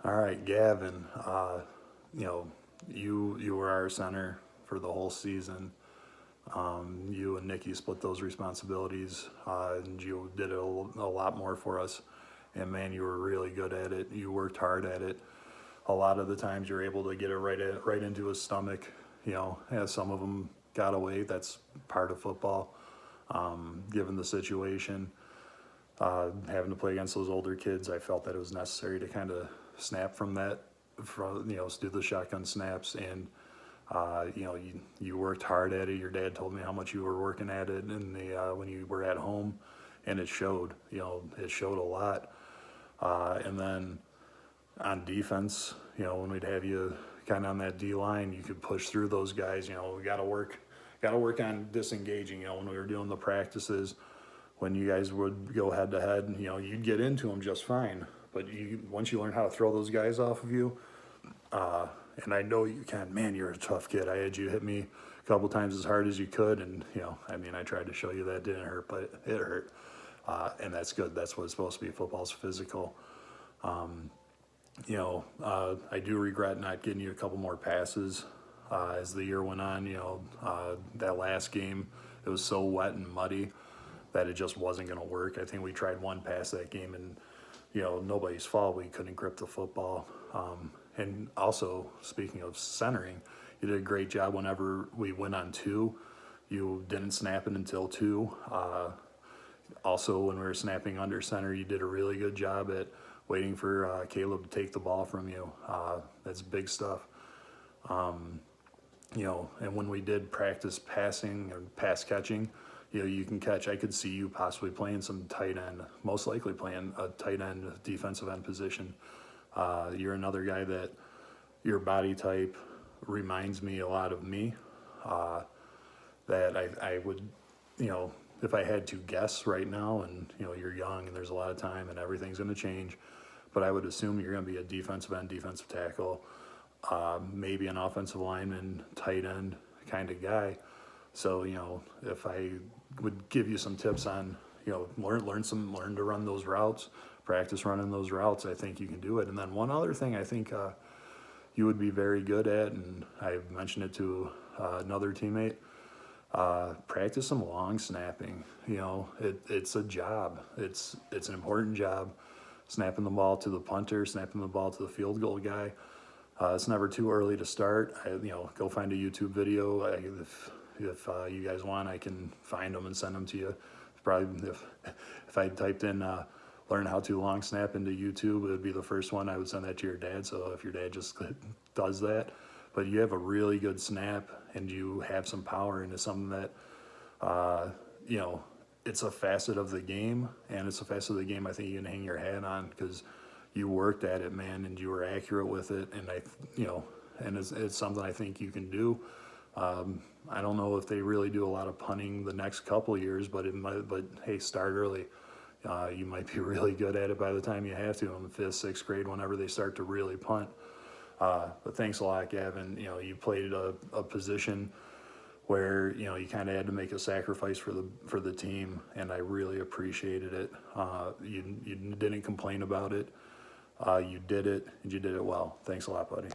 All right, Gavin. You know, you were our center for the whole season. You and Nikki split those responsibilities, and you did a lot more for us. And man, you were really good at it. You worked hard at it. A lot of the times, you're able to get it right into his stomach. As some of them got away. That's part of football, given the situation. Having to play against those older kids, I felt that it was necessary to kind of snap from that, do the shotgun snaps. And you worked hard at it. Your dad told me how much you were working at it, and when you were at home, and it showed. It showed a lot. And then on defense, when we'd have you kind of on that D line, you could push through those guys. We got to work on disengaging. When we were doing the practices, when you guys would go head to head, you'd get into them just fine. But once you learn how to throw those guys off of you, and I know you can. Man, you're a tough kid. I had you hit me a couple times as hard as you could, and I tried to show you that didn't hurt, but it hurt, and that's good. That's what it's supposed to be. Football's physical. I do regret not getting you a couple more passes as the year went on. That last game, it was so wet and muddy that it just wasn't going to work. I think we tried one pass that game, and nobody's fault. We couldn't grip the football. And also, speaking of centering, you did a great job whenever we went on two. You didn't snap it until two. Also, when we were snapping under center, you did a really good job at waiting for Caleb to take the ball from you. That's big stuff. And when we did practice passing or pass catching, you can catch. I could see you possibly playing some tight end, most likely playing a tight end, defensive end position. You're another guy that your body type reminds me a lot of me. That I would, if I had to guess right now, and you're young and there's a lot of time and everything's going to change, but I would assume you're going to be a defensive end, defensive tackle, maybe an offensive lineman, tight end kind of guy. So if I would give you some tips on learn to run those routes, practice running those routes, I think you can do it. And then one other thing I think you would be very good at, and I've mentioned it to another teammate, practice some long snapping. It's a job. It's an important job. Snapping the ball to the punter, snapping the ball to the field goal guy. It's never too early to start. Go find a YouTube video. If you guys want, I can find them and send them to you. Probably if I typed in learn how to long snap into YouTube, it would be the first one. I would send that to your dad. So if your dad just does that, but you have a really good snap and you have some power, and it's something that it's a facet of the game, and it's a facet of the game I think you can hang your hat on because you worked at it, man, and you were accurate with it, and and it's something I think you can do. I don't know if they really do a lot of punting the next couple of years, but hey, start early. You might be really good at it by the time you have to in the 5th, 6th grade, whenever they start to really punt. But thanks a lot, Gavin. You played a position where you kind of had to make a sacrifice for the team, and I really appreciated it. You didn't complain about it. You did it, and you did it well. Thanks a lot, buddy.